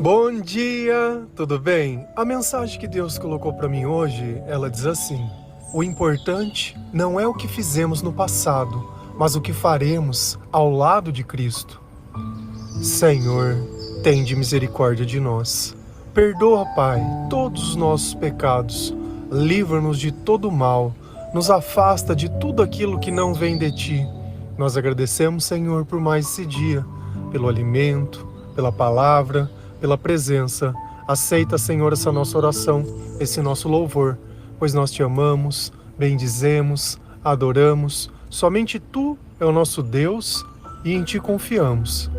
Bom dia, tudo bem? A mensagem que Deus colocou para mim hoje, ela diz assim: o importante não é o que fizemos no passado, mas o que faremos ao lado de Cristo. Senhor, tende misericórdia de nós. Perdoa, Pai, todos os nossos pecados. Livra-nos de todo mal. Nos afasta de tudo aquilo que não vem de Ti. Nós agradecemos, Senhor, por mais esse dia, pelo alimento, pela palavra, pela presença. Aceita, Senhor, essa nossa oração, esse nosso louvor, pois nós Te amamos, bendizemos, adoramos. Somente Tu é o nosso Deus e em Ti confiamos.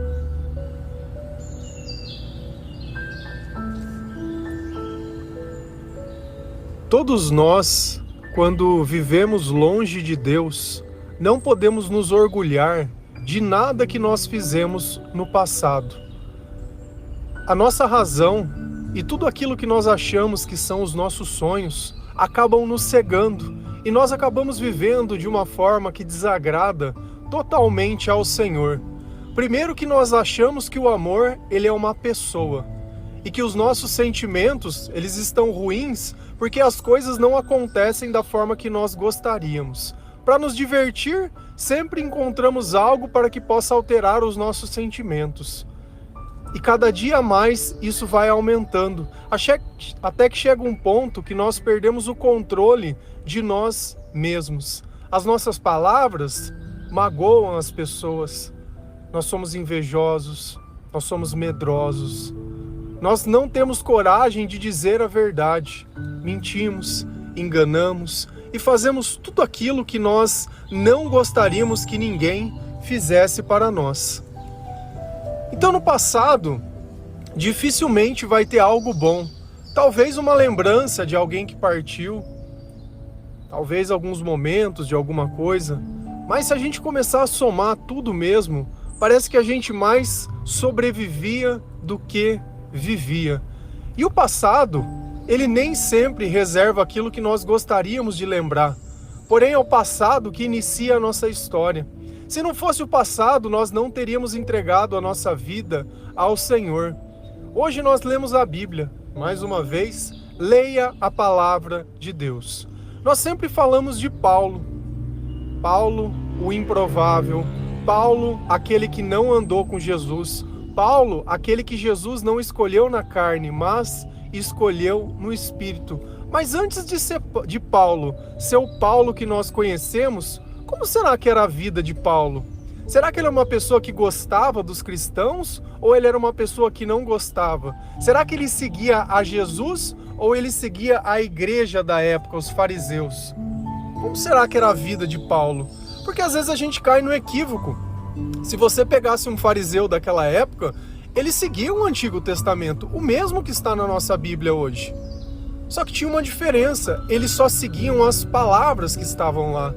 Todos nós, quando vivemos longe de Deus, não podemos nos orgulhar de nada que nós fizemos no passado. A nossa razão e tudo aquilo que nós achamos que são os nossos sonhos acabam nos cegando e nós acabamos vivendo de uma forma que desagrada totalmente ao Senhor. Primeiro que nós achamos que o amor, ele é uma pessoa e que os nossos sentimentos, eles estão ruins porque as coisas não acontecem da forma que nós gostaríamos. Para nos divertir, sempre encontramos algo para que possa alterar os nossos sentimentos. E cada dia mais isso vai aumentando, até que chega um ponto que nós perdemos o controle de nós mesmos. As nossas palavras magoam as pessoas. Nós somos invejosos, nós somos medrosos. Nós não temos coragem de dizer a verdade. Mentimos, enganamos e fazemos tudo aquilo que nós não gostaríamos que ninguém fizesse para nós. Então, no passado, dificilmente vai ter algo bom. Talvez uma lembrança de alguém que partiu, talvez alguns momentos de alguma coisa, mas se a gente começar a somar tudo mesmo, parece que a gente mais sobrevivia do que vivia. E o passado, ele nem sempre reserva aquilo que nós gostaríamos de lembrar, porém é o passado que inicia a nossa história. Se não fosse o passado, nós não teríamos entregado a nossa vida ao Senhor. Hoje nós lemos a Bíblia. Mais uma vez, leia a palavra de Deus. Nós sempre falamos de Paulo. Paulo, o improvável. Paulo, aquele que não andou com Jesus. Paulo, aquele que Jesus não escolheu na carne, mas escolheu no Espírito. Mas antes de Paulo ser o Paulo que nós conhecemos, como será que era a vida de Paulo? Será que ele era uma pessoa que gostava dos cristãos ou ele era uma pessoa que não gostava? Será que ele seguia a Jesus ou ele seguia a igreja da época, os fariseus? Como será que era a vida de Paulo? Porque às vezes a gente cai no equívoco. Se você pegasse um fariseu daquela época, ele seguia o Antigo Testamento, o mesmo que está na nossa Bíblia hoje. Só que tinha uma diferença, eles só seguiam as palavras que estavam lá.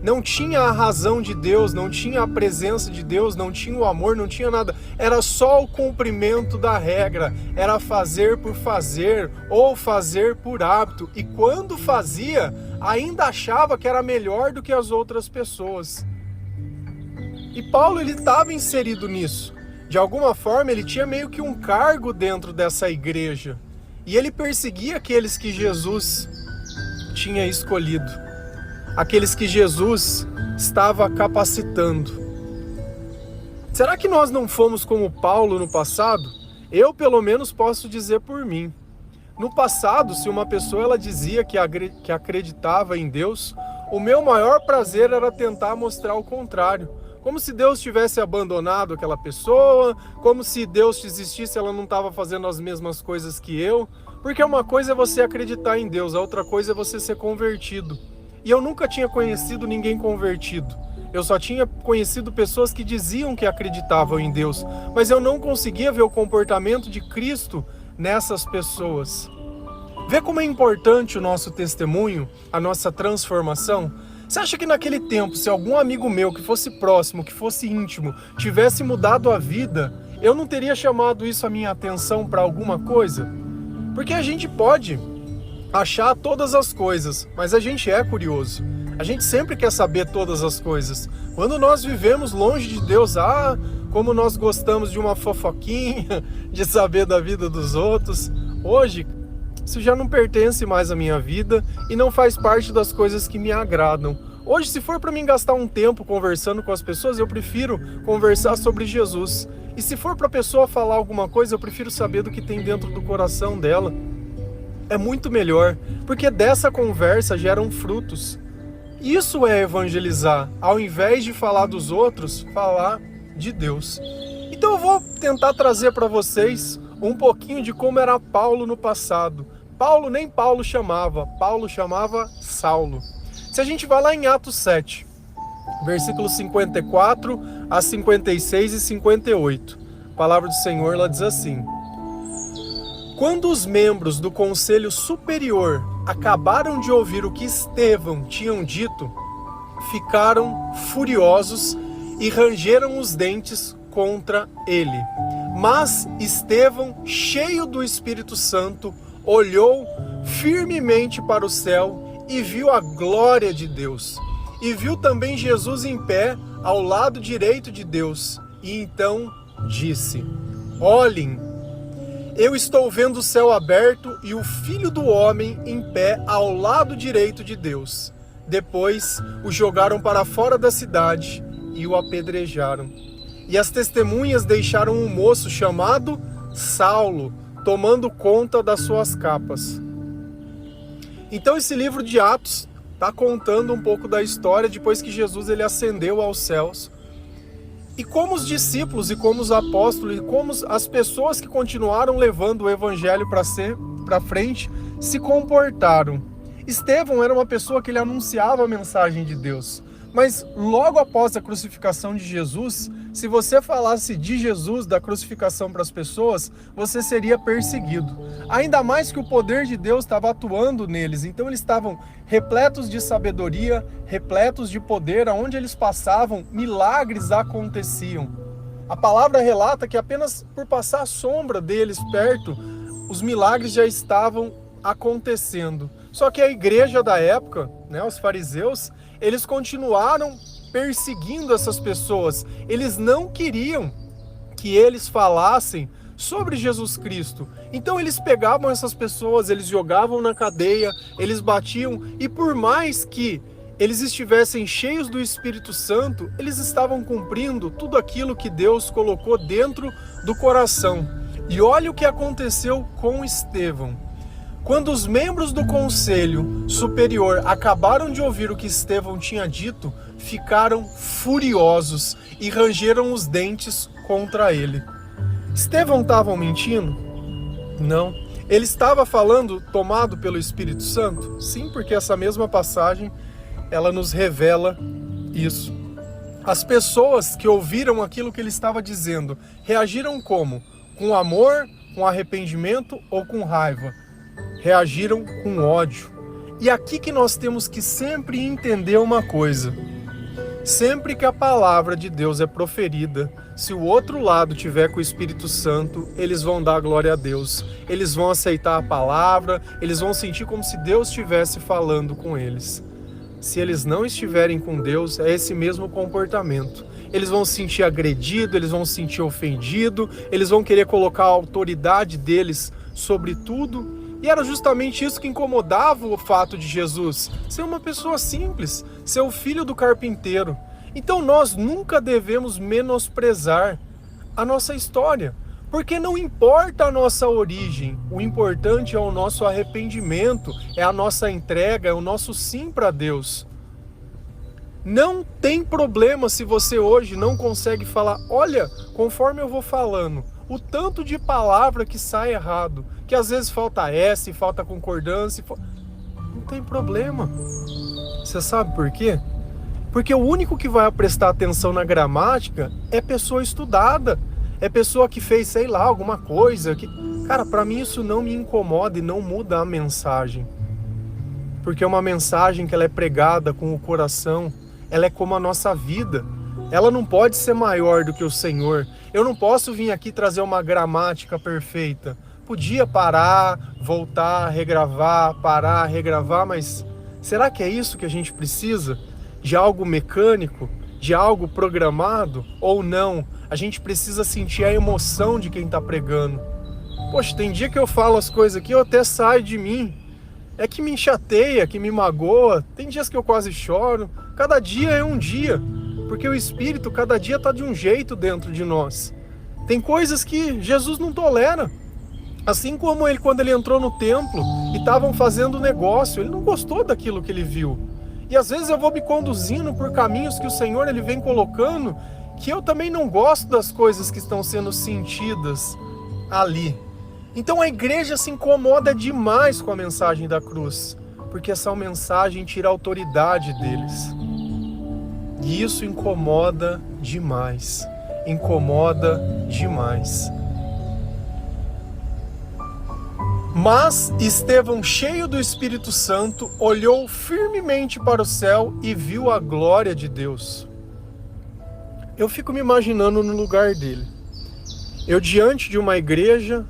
Não tinha a razão de Deus, não tinha a presença de Deus, não tinha o amor, não tinha nada. Era só o cumprimento da regra, era fazer por fazer ou fazer por hábito. E quando fazia, ainda achava que era melhor do que as outras pessoas. E Paulo, ele estava inserido nisso. De alguma forma, ele tinha meio que um cargo dentro dessa igreja. E ele perseguia aqueles que Jesus tinha escolhido. Aqueles que Jesus estava capacitando. Será que nós não fomos como Paulo no passado? Eu, pelo menos, posso dizer por mim. No passado, se uma pessoa ela dizia que acreditava em Deus, o meu maior prazer era tentar mostrar o contrário. Como se Deus tivesse abandonado aquela pessoa, como se Deus existisse, ela não estava fazendo as mesmas coisas que eu. Porque uma coisa é você acreditar em Deus, a outra coisa é você ser convertido. E eu nunca tinha conhecido ninguém convertido. Eu só tinha conhecido pessoas que diziam que acreditavam em Deus, mas eu não conseguia ver o comportamento de Cristo nessas pessoas. Vê como é importante o nosso testemunho, a nossa transformação? Você acha que naquele tempo, se algum amigo meu que fosse próximo, que fosse íntimo, tivesse mudado a vida, eu não teria chamado isso a minha atenção para alguma coisa? Porque a gente pode achar todas as coisas, mas a gente é curioso. A gente sempre quer saber todas as coisas. Quando nós vivemos longe de Deus, como nós gostamos de uma fofoquinha, de saber da vida dos outros. Hoje, isso já não pertence mais à minha vida e não faz parte das coisas que me agradam. Hoje, se for para mim gastar um tempo conversando com as pessoas, eu prefiro conversar sobre Jesus. E se for para a pessoa falar alguma coisa, eu prefiro saber do que tem dentro do coração dela. É muito melhor, porque dessa conversa geram frutos. Isso é evangelizar. Ao invés de falar dos outros, falar de Deus. Então eu vou tentar trazer para vocês um pouquinho de como era Paulo no passado. Paulo nem Paulo chamava Saulo. Se a gente vai lá em Atos 7, versículos 54 a 56 e 58, a palavra do Senhor lá diz assim: quando os membros do Conselho Superior acabaram de ouvir o que Estevão tinha dito, ficaram furiosos e rangeram os dentes contra ele. Mas Estevão, cheio do Espírito Santo, olhou firmemente para o céu e viu a glória de Deus. E viu também Jesus em pé ao lado direito de Deus. E então disse: olhem, eu estou vendo o céu aberto e o Filho do Homem em pé ao lado direito de Deus. Depois o jogaram para fora da cidade e o apedrejaram. E as testemunhas deixaram um moço chamado Saulo, tomando conta das suas capas. Então esse livro de Atos está contando um pouco da história depois que Jesus ele ascendeu aos céus. E como os discípulos e como os apóstolos e como as pessoas que continuaram levando o evangelho para frente se comportaram. Estevão era uma pessoa que ele anunciava a mensagem de Deus. Mas logo após a crucificação de Jesus, se você falasse de Jesus, da crucificação para as pessoas, você seria perseguido. Ainda mais que o poder de Deus estava atuando neles. Então eles estavam repletos de sabedoria, repletos de poder. Aonde eles passavam, milagres aconteciam. A palavra relata que apenas por passar a sombra deles perto, os milagres já estavam acontecendo. Só que a igreja da época, os fariseus, eles continuaram perseguindo essas pessoas. Eles não queriam que eles falassem sobre Jesus Cristo. Então eles pegavam essas pessoas, eles jogavam na cadeia, eles batiam, e por mais que eles estivessem cheios do Espírito Santo, eles estavam cumprindo tudo aquilo que Deus colocou dentro do coração. E olha o que aconteceu com Estevão. Quando os membros do Conselho Superior acabaram de ouvir o que Estevão tinha dito, ficaram furiosos e rangeram os dentes contra ele. Estevão estava mentindo? Não. Ele estava falando tomado pelo Espírito Santo? Sim, porque essa mesma passagem, ela nos revela isso. As pessoas que ouviram aquilo que ele estava dizendo, reagiram como? Com amor, com arrependimento ou com raiva? Reagiram com ódio. E aqui que nós temos que sempre entender uma coisa. Sempre que a palavra de Deus é proferida, se o outro lado tiver com o Espírito Santo, eles vão dar glória a Deus. Eles vão aceitar a palavra, eles vão sentir como se Deus estivesse falando com eles. Se eles não estiverem com Deus, é esse mesmo comportamento. Eles vão se sentir agredido, eles vão se sentir ofendido, eles vão querer colocar a autoridade deles sobre tudo. E era justamente isso que incomodava o fato de Jesus ser uma pessoa simples, ser o filho do carpinteiro. Então nós nunca devemos menosprezar a nossa história, porque não importa a nossa origem, o importante é o nosso arrependimento, é a nossa entrega, é o nosso sim para Deus. Não tem problema se você hoje não consegue falar, olha, conforme eu vou falando, o tanto de palavra que sai errado, que às vezes falta S, falta concordância, não tem problema. Você sabe por quê? Porque o único que vai prestar atenção na gramática é pessoa estudada, é pessoa que fez, sei lá, alguma coisa. Cara, para mim isso não me incomoda e não muda a mensagem. Porque é uma mensagem que ela é pregada com o coração, ela é como a nossa vida. Ela não pode ser maior do que o Senhor. Eu não posso vir aqui trazer uma gramática perfeita. Podia parar, voltar, regravar, parar, regravar, mas será que é isso que a gente precisa? De algo mecânico? De algo programado? Ou não? A gente precisa sentir a emoção de quem está pregando. Poxa, tem dia que eu falo as coisas aqui, eu até saio de mim. É que me chateia, que me magoa. Tem dias que eu quase choro. Cada dia é um dia. Porque o Espírito, cada dia está de um jeito dentro de nós. Tem coisas que Jesus não tolera. Assim como ele, quando ele entrou no templo e estavam fazendo negócio, ele não gostou daquilo que ele viu. E às vezes eu vou me conduzindo por caminhos que o Senhor ele vem colocando, que eu também não gosto das coisas que estão sendo sentidas ali. Então a igreja se incomoda demais com a mensagem da cruz, porque essa mensagem tira a autoridade deles. E isso incomoda demais. Incomoda demais. Mas Estevão, cheio do Espírito Santo, olhou firmemente para o céu e viu a glória de Deus. Eu fico me imaginando no lugar dele. Eu, diante de uma igreja,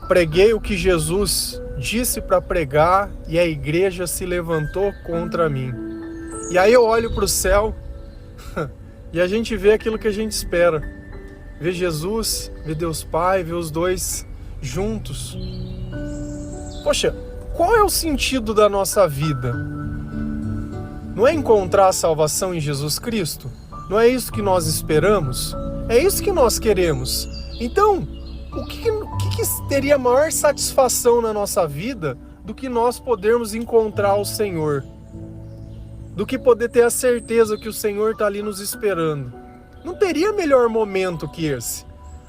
preguei o que Jesus disse para pregar e a igreja se levantou contra mim. E aí eu olho para o céu e a gente vê aquilo que a gente espera. Vê Jesus, vê Deus Pai, vê os dois juntos. Poxa, qual é o sentido da nossa vida? Não é encontrar a salvação em Jesus Cristo? Não é isso que nós esperamos? É isso que nós queremos. Então, o que teria maior satisfação na nossa vida do que nós podermos encontrar o Senhor? Do que poder ter a certeza que o Senhor está ali nos esperando? Não teria melhor momento que esse.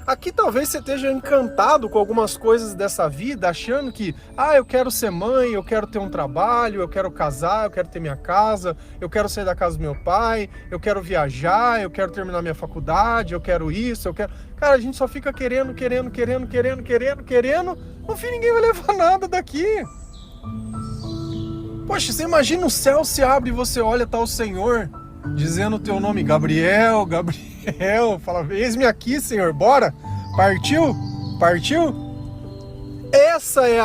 Aqui talvez você esteja encantado com algumas coisas dessa vida, achando que, eu quero ser mãe, eu quero ter um trabalho, eu quero casar, eu quero ter minha casa, eu quero sair da casa do meu pai, eu quero viajar, eu quero terminar minha faculdade, eu quero isso, eu quero... Cara, a gente só fica querendo. No fim, ninguém vai levar nada daqui. Poxa, você imagina o céu se abre e você olha, tá o Senhor dizendo o teu nome, Gabriel, fala, eis-me aqui, Senhor, bora, partiu? Essa é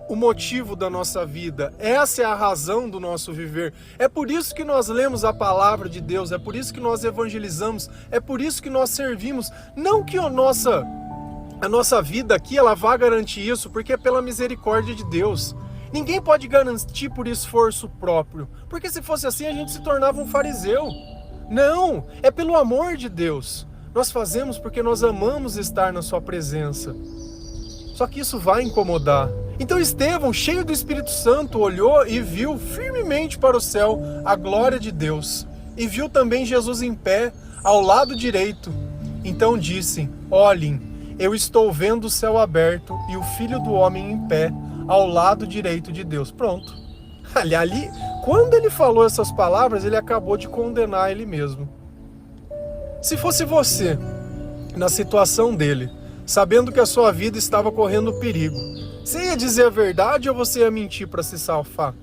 o motivo da nossa vida, essa é a razão do nosso viver, é por isso que nós lemos a palavra de Deus, é por isso que nós evangelizamos, é por isso que nós servimos, não que a nossa vida aqui, ela vá garantir isso, porque é pela misericórdia de Deus. Ninguém pode garantir por esforço próprio, porque se fosse assim a gente se tornava um fariseu. Não, é pelo amor de Deus. Nós fazemos porque nós amamos estar na sua presença. Só que isso vai incomodar. Então Estevão, cheio do Espírito Santo, olhou e viu firmemente para o céu a glória de Deus. E viu também Jesus em pé, ao lado direito. Então disse, olhem, eu estou vendo o céu aberto e o Filho do Homem em pé, ao lado direito de Deus. Pronto. Ali, quando ele falou essas palavras, ele acabou de condenar ele mesmo. Se fosse você, na situação dele, sabendo que a sua vida estava correndo perigo, você ia dizer a verdade ou você ia mentir para se salvar?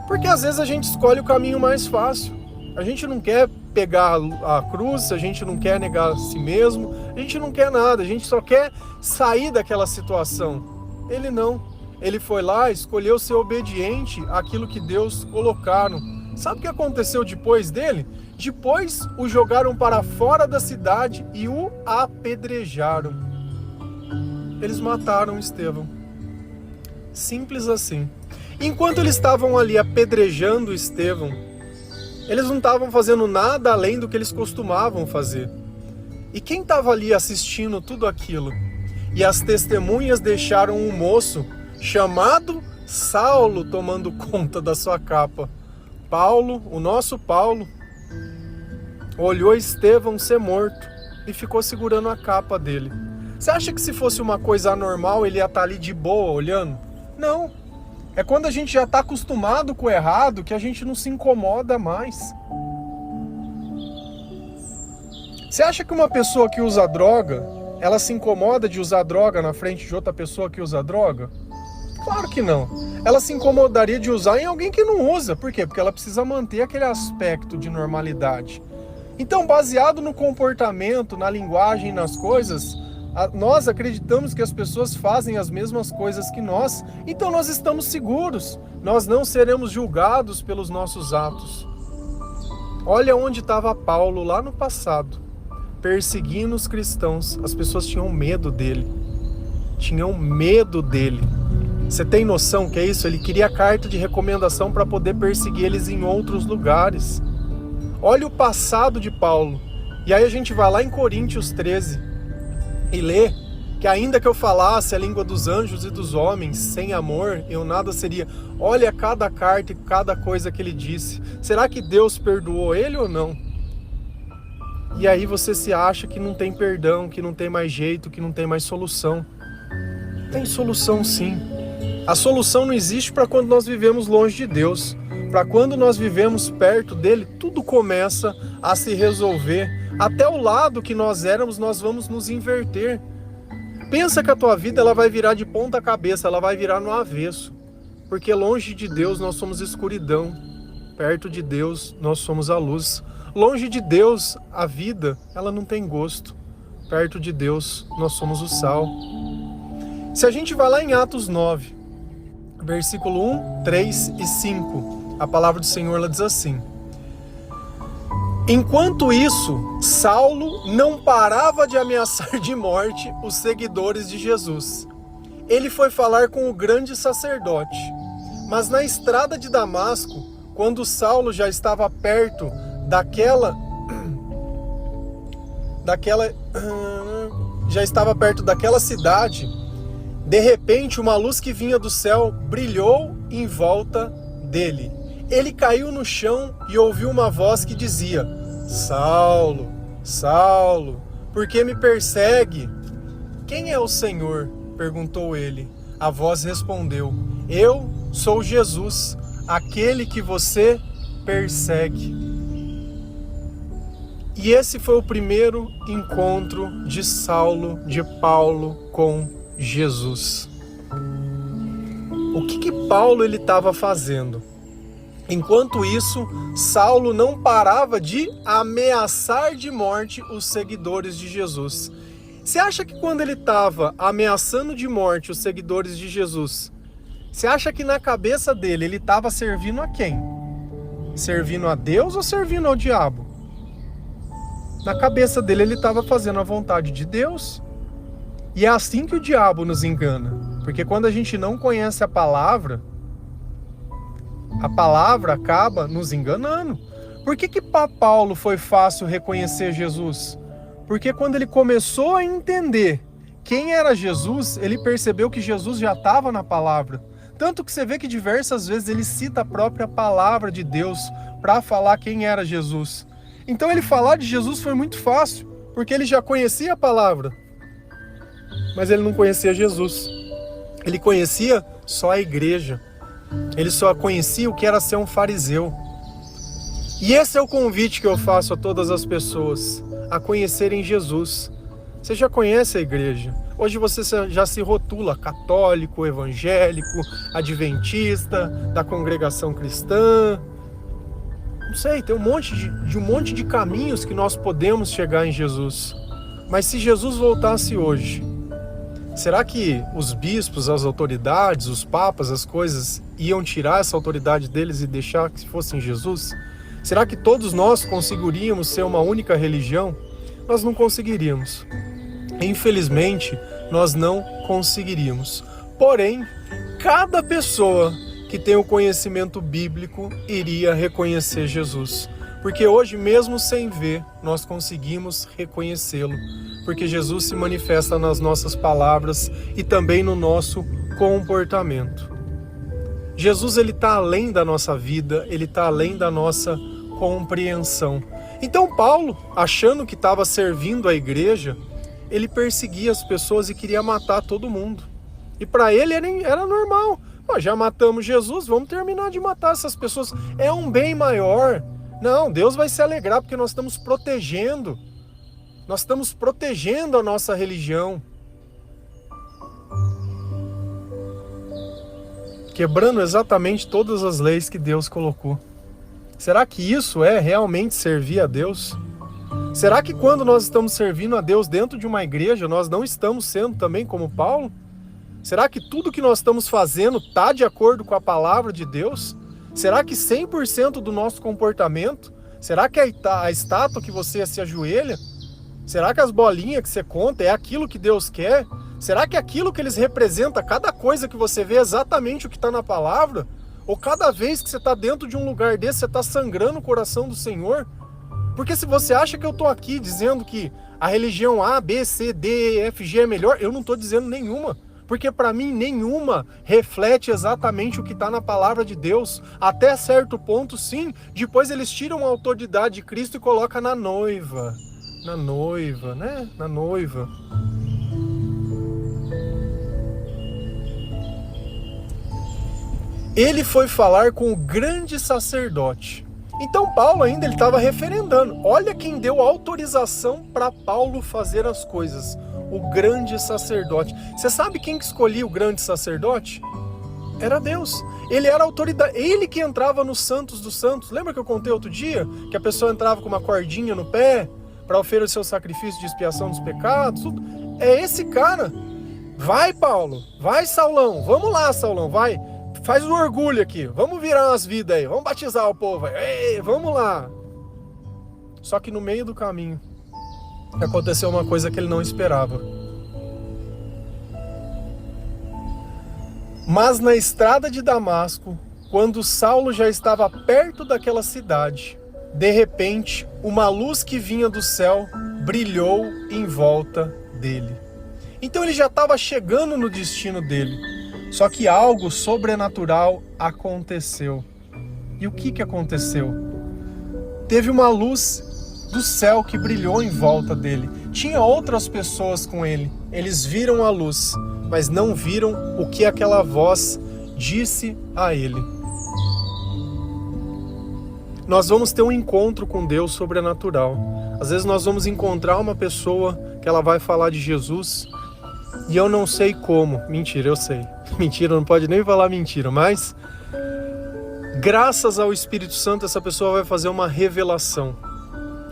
Porque às vezes a gente escolhe o caminho mais fácil. A gente não quer pegar a cruz, a gente não quer negar a si mesmo, a gente não quer nada, a gente só quer sair daquela situação. Ele não. Ele foi lá, escolheu ser obediente àquilo que Deus colocaram. Sabe o que aconteceu depois dele? Depois o jogaram para fora da cidade e o apedrejaram. Eles mataram Estevão. Simples assim. Enquanto eles estavam ali apedrejando Estevão, eles não estavam fazendo nada além do que eles costumavam fazer. E quem estava ali assistindo tudo aquilo? E as testemunhas deixaram um moço chamado Saulo tomando conta da sua capa. Paulo, o nosso Paulo, olhou Estevão ser morto e ficou segurando a capa dele. Você acha que se fosse uma coisa anormal ele ia estar ali de boa olhando? Não. É quando a gente já está acostumado com o errado que a gente não se incomoda mais. Você acha que uma pessoa que usa droga, ela se incomoda de usar droga na frente de outra pessoa que usa droga? Claro que não. Ela se incomodaria de usar em alguém que não usa. Por quê? Porque ela precisa manter aquele aspecto de normalidade. Então, baseado no comportamento, na linguagem, nas coisas, nós acreditamos que as pessoas fazem as mesmas coisas que nós, então nós estamos seguros. Nós não seremos julgados pelos nossos atos. Olha onde estava Paulo lá no passado. perseguindo os cristãos. As pessoas tinham medo dele. Tinham medo dele. Você tem noção que é isso? Ele queria carta de recomendação para poder perseguir eles em outros lugares. Olha o passado de Paulo. E aí a gente vai lá em Coríntios 13 e lê que ainda que eu falasse a língua dos anjos e dos homens, sem amor, eu nada seria. Olha cada carta e cada coisa que ele disse. Será que Deus perdoou ele ou não? E aí você se acha que não tem perdão, que não tem mais jeito, que não tem mais solução. Tem solução sim. A solução não existe para quando nós vivemos longe de Deus. Para quando nós vivemos perto dele, tudo começa a se resolver. Até o lado que nós éramos, nós vamos nos inverter. Pensa que a tua vida ela vai virar de ponta cabeça, ela vai virar no avesso. Porque longe de Deus nós somos escuridão. Perto de Deus nós somos a luz. Longe de Deus a vida ela não tem gosto. Perto de Deus nós somos o sal. Se a gente vai lá em Atos 9, versículo 1, 3 e 5, a palavra do Senhor ela diz assim: enquanto isso, Saulo não parava de ameaçar de morte os seguidores de Jesus. Ele foi falar com o grande sacerdote. Mas na estrada de Damasco, quando Saulo já estava perto daquela cidade, de repente uma luz que vinha do céu brilhou em volta dele. Ele caiu no chão e ouviu uma voz que dizia: Saulo, Saulo, por que me persegue? Quem é o Senhor? Perguntou ele. A voz respondeu: eu sou Jesus, aquele que você persegue. E esse foi o primeiro encontro de Saulo, de Paulo com Jesus. O que Paulo ele estava fazendo? Enquanto isso, Saulo não parava de ameaçar de morte os seguidores de Jesus. Você acha que quando ele estava ameaçando de morte os seguidores de Jesus, você acha que na cabeça dele ele estava servindo a quem? Servindo a Deus ou servindo ao diabo? Na cabeça dele ele estava fazendo a vontade de Deus. E é assim que o diabo nos engana. Porque quando a gente não conhece a palavra acaba nos enganando. Por que para Paulo foi fácil reconhecer Jesus? Porque quando ele começou a entender quem era Jesus, ele percebeu que Jesus já estava na palavra. Tanto que você vê que diversas vezes ele cita a própria palavra de Deus para falar quem era Jesus. Então ele falar de Jesus foi muito fácil, porque ele já conhecia a palavra. Mas ele não conhecia Jesus. Ele conhecia só a igreja. Ele só conhecia o que era ser um fariseu. E esse é o convite que eu faço a todas as pessoas, a conhecerem Jesus. Você já conhece a igreja. Hoje você já se rotula católico, evangélico, adventista, da congregação cristã. Não sei, tem um monte de caminhos que nós podemos chegar em Jesus. Mas se Jesus voltasse hoje, será que os bispos, as autoridades, os papas, as coisas iam tirar essa autoridade deles e deixar que fossem Jesus? Será que todos nós conseguiríamos ser uma única religião? Nós não conseguiríamos. Infelizmente, nós não conseguiríamos. Porém, cada pessoa que tem o conhecimento bíblico iria reconhecer Jesus. Porque hoje, mesmo sem ver, nós conseguimos reconhecê-lo. Porque Jesus se manifesta nas nossas palavras e também no nosso comportamento. Jesus ele está além da nossa vida, ele está além da nossa compreensão. Então Paulo, achando que estava servindo a igreja, ele perseguia as pessoas e queria matar todo mundo. E para ele era normal. Já matamos Jesus, vamos terminar de matar essas pessoas. É um bem maior. Não, Deus vai se alegrar porque nós estamos protegendo. Nós estamos protegendo a nossa religião. Quebrando exatamente todas as leis que Deus colocou. Será que isso é realmente servir a Deus? Será que quando nós estamos servindo a Deus dentro de uma igreja, nós não estamos sendo também como Paulo? Será que tudo que nós estamos fazendo está de acordo com a palavra de Deus? Será que 100% do nosso comportamento? Será que a estátua que você se ajoelha? Será que as bolinhas que você conta é aquilo que Deus quer? Será que aquilo que eles representam, cada coisa que você vê é exatamente o que está na palavra? Ou cada vez que você está dentro de um lugar desse, você está sangrando o coração do Senhor? Porque se você acha que eu estou aqui dizendo que a religião A, B, C, D, E, F, G é melhor, eu não estou dizendo nenhuma. Porque para mim nenhuma reflete exatamente o que está na palavra de Deus. Até certo ponto, sim. Depois eles tiram a autoridade de Cristo e colocam na noiva. Na noiva, né? Na noiva. Ele foi falar com o grande sacerdote. Então Paulo ainda ele estava referendando. Olha quem deu autorização para Paulo fazer as coisas. O grande sacerdote. Você sabe quem que escolhia o grande sacerdote? Era Deus. Ele era a autoridade. Ele que entrava nos santos dos santos. Lembra que eu contei outro dia? Que a pessoa entrava com uma cordinha no pé para oferecer o sacrifício de expiação dos pecados. Tudo. É esse cara. Vai, Paulo. Vai, Saulão. Vamos lá, Saulão. Vai. Faz um orgulho aqui, vamos virar umas vidas aí, vamos batizar o povo aí, ei, vamos lá. Só que no meio do caminho, aconteceu uma coisa que ele não esperava. Mas na estrada de Damasco, quando Saulo já estava perto daquela cidade, de repente, uma luz que vinha do céu brilhou em volta dele. Então ele já estava chegando no destino dele. Só que algo sobrenatural aconteceu. E o que aconteceu? Teve uma luz do céu que brilhou em volta dele. Tinha outras pessoas com ele. Eles viram a luz, mas não viram o que aquela voz disse a ele. Nós vamos ter um encontro com Deus sobrenatural. Às vezes nós vamos encontrar uma pessoa que ela vai falar de Jesus e eu não sei como. Mentira, eu sei. Mentira, não pode nem falar mentira, mas graças ao Espírito Santo essa pessoa vai fazer uma revelação.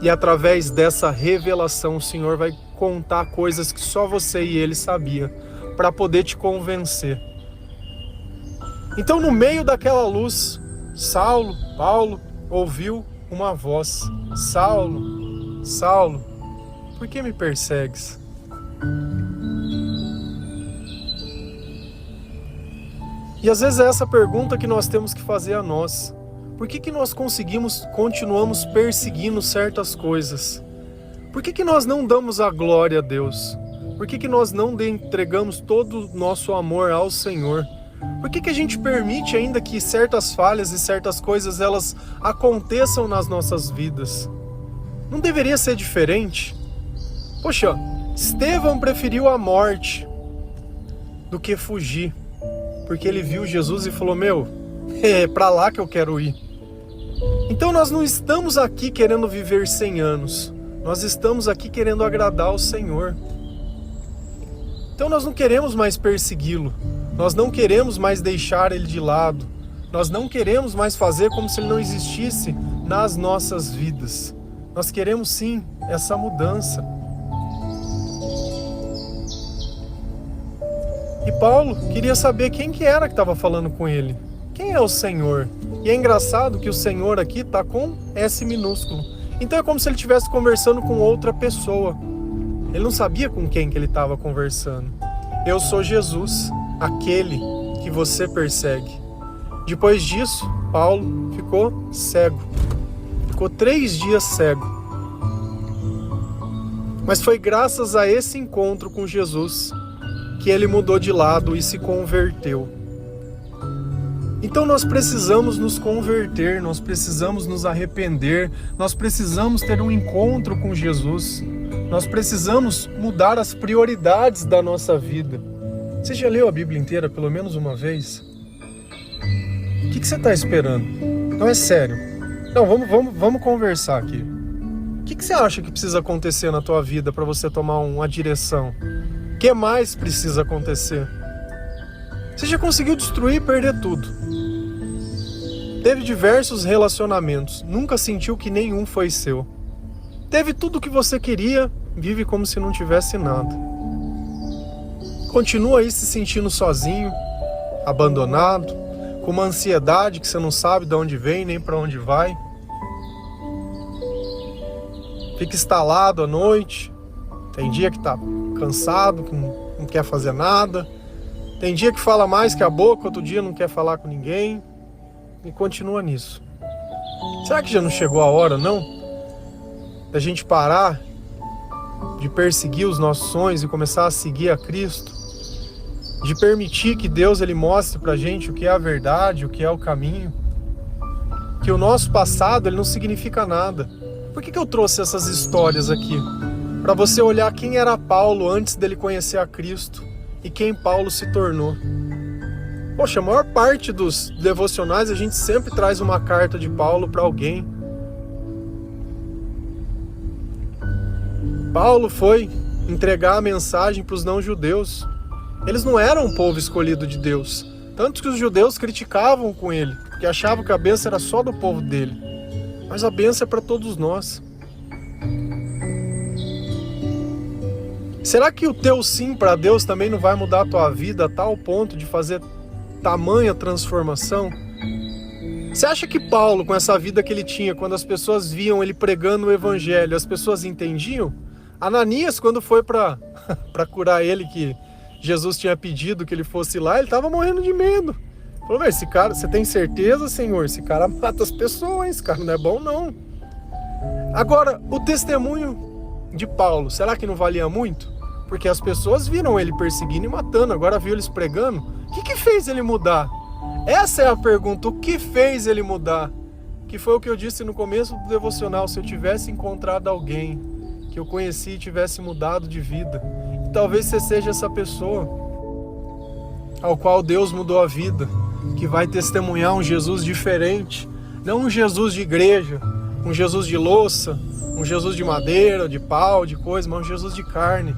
E através dessa revelação o Senhor vai contar coisas que só você e ele sabiam, para poder te convencer. Então no meio daquela luz, Paulo ouviu uma voz: Saulo, Saulo, por que me persegues? E às vezes é essa pergunta que nós temos que fazer a nós. Por que nós continuamos perseguindo certas coisas? Por que nós não damos a glória a Deus? Por que nós não entregamos todo o nosso amor ao Senhor? Por que a gente permite ainda que certas falhas e certas coisas elas aconteçam nas nossas vidas? Não deveria ser diferente? Poxa, Estevão preferiu a morte do que fugir. Porque ele viu Jesus e falou, é para lá que eu quero ir. Então nós não estamos aqui querendo viver 100 anos. Nós estamos aqui querendo agradar ao Senhor. Então nós não queremos mais persegui-lo. Nós não queremos mais deixar ele de lado. Nós não queremos mais fazer como se ele não existisse nas nossas vidas. Nós queremos sim essa mudança. E Paulo queria saber quem que era que estava falando com ele. Quem é o Senhor? E é engraçado que o Senhor aqui está com S minúsculo. Então é como se ele estivesse conversando com outra pessoa. Ele não sabia com quem que ele estava conversando. Eu sou Jesus, aquele que você persegue. Depois disso, Paulo ficou cego. Ficou 3 dias cego. Mas foi graças a esse encontro com Jesus que ele mudou de lado e se converteu. Então nós precisamos nos converter, nós precisamos nos arrepender, nós precisamos ter um encontro com Jesus, nós precisamos mudar as prioridades da nossa vida. Você já leu a Bíblia inteira pelo menos uma vez? O que você está esperando? Não, é sério. Não, vamos conversar aqui. O que você acha que precisa acontecer na tua vida para você tomar uma direção? O que mais precisa acontecer? Você já conseguiu destruir e perder tudo. Teve diversos relacionamentos, nunca sentiu que nenhum foi seu. Teve tudo o que você queria, vive como se não tivesse nada. Continua aí se sentindo sozinho, abandonado, com uma ansiedade que você não sabe de onde vem nem para onde vai. Fica instalado à noite, Tem dia que tá cansado, que não quer fazer nada. Tem dia que fala mais que a boca, outro dia não quer falar com ninguém. E continua nisso. Será que já não chegou a hora, não? Da gente parar de perseguir os nossos sonhos e começar a seguir a Cristo? De permitir que Deus ele mostre pra gente o que é a verdade, o que é o caminho? Que o nosso passado ele não significa nada. Por que eu trouxe essas histórias aqui? Para você olhar quem era Paulo antes dele conhecer a Cristo e quem Paulo se tornou. Poxa, a maior parte dos devocionais a gente sempre traz uma carta de Paulo para alguém. Paulo foi entregar a mensagem para os não-judeus. Eles não eram um povo escolhido de Deus. Tanto que os judeus criticavam com ele, porque achavam que a bênção era só do povo dele. Mas a bênção é para todos nós. Será que o teu sim para Deus também não vai mudar a tua vida a tal ponto de fazer tamanha transformação? Você acha que Paulo, com essa vida que ele tinha, quando as pessoas viam ele pregando o evangelho, as pessoas entendiam? Ananias, quando foi para curar ele, que Jesus tinha pedido que ele fosse lá, ele estava morrendo de medo. Falou, esse cara, você tem certeza, Senhor? Esse cara mata as pessoas, esse cara não é bom, não. Agora, o testemunho de Paulo, será que não valia muito? Porque as pessoas viram ele perseguindo e matando, agora viu eles pregando. O que fez ele mudar? Essa é a pergunta, o que fez ele mudar? Que foi o que eu disse no começo do devocional, se eu tivesse encontrado alguém que eu conheci e tivesse mudado de vida. E talvez você seja essa pessoa ao qual Deus mudou a vida, que vai testemunhar um Jesus diferente, não um Jesus de igreja, um Jesus de louça, um Jesus de madeira, de pau, de coisa, mas um Jesus de carne.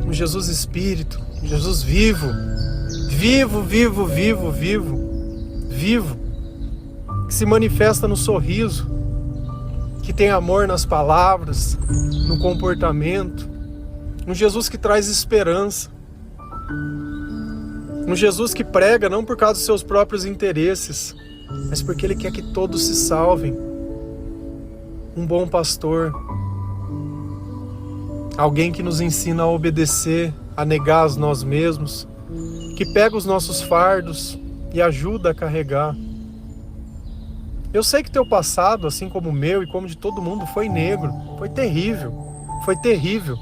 Um Jesus espírito, um Jesus vivo. Vivo, vivo, vivo, vivo. Vivo. Que se manifesta no sorriso. Que tem amor nas palavras, no comportamento. Um Jesus que traz esperança. Um Jesus que prega não por causa dos seus próprios interesses, mas porque Ele quer que todos se salvem. Um bom pastor, alguém que nos ensina a obedecer, a negar a nós mesmos, que pega os nossos fardos e ajuda a carregar. Eu sei que teu passado, assim como o meu e como de todo mundo, foi negro, foi terrível,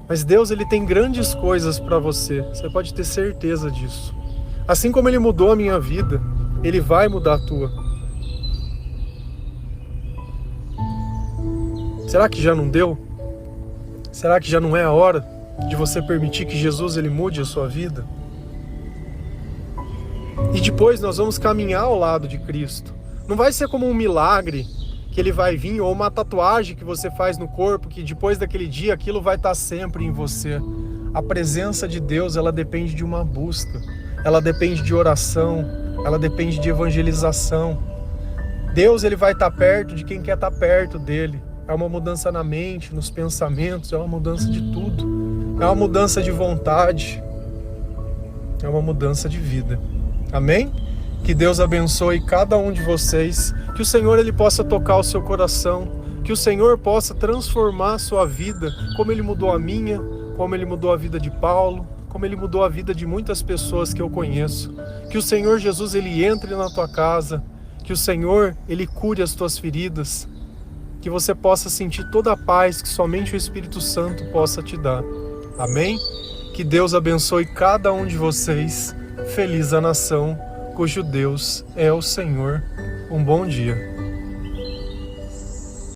mas Deus ele tem grandes coisas para você pode ter certeza disso. Assim como Ele mudou a minha vida, Ele vai mudar a tua. Será que já não deu? Será que já não é a hora de você permitir que Jesus ele mude a sua vida? E depois nós vamos caminhar ao lado de Cristo. Não vai ser como um milagre que Ele vai vir, ou uma tatuagem que você faz no corpo, que depois daquele dia aquilo vai estar sempre em você. A presença de Deus, ela depende de uma busca. Ela depende de oração. Ela depende de evangelização. Deus ele vai estar perto de quem quer estar perto dele. É uma mudança na mente, nos pensamentos, é uma mudança de tudo. É uma mudança de vontade. É uma mudança de vida. Amém? Que Deus abençoe cada um de vocês. Que o Senhor ele possa tocar o seu coração. Que o Senhor possa transformar a sua vida, como Ele mudou a minha, como Ele mudou a vida de Paulo, como Ele mudou a vida de muitas pessoas que eu conheço. Que o Senhor Jesus ele entre na tua casa. Que o Senhor ele cure as tuas feridas. Que você possa sentir toda a paz que somente o Espírito Santo possa te dar. Amém? Que Deus abençoe cada um de vocês. Feliz a nação cujo Deus é o Senhor. Um bom dia.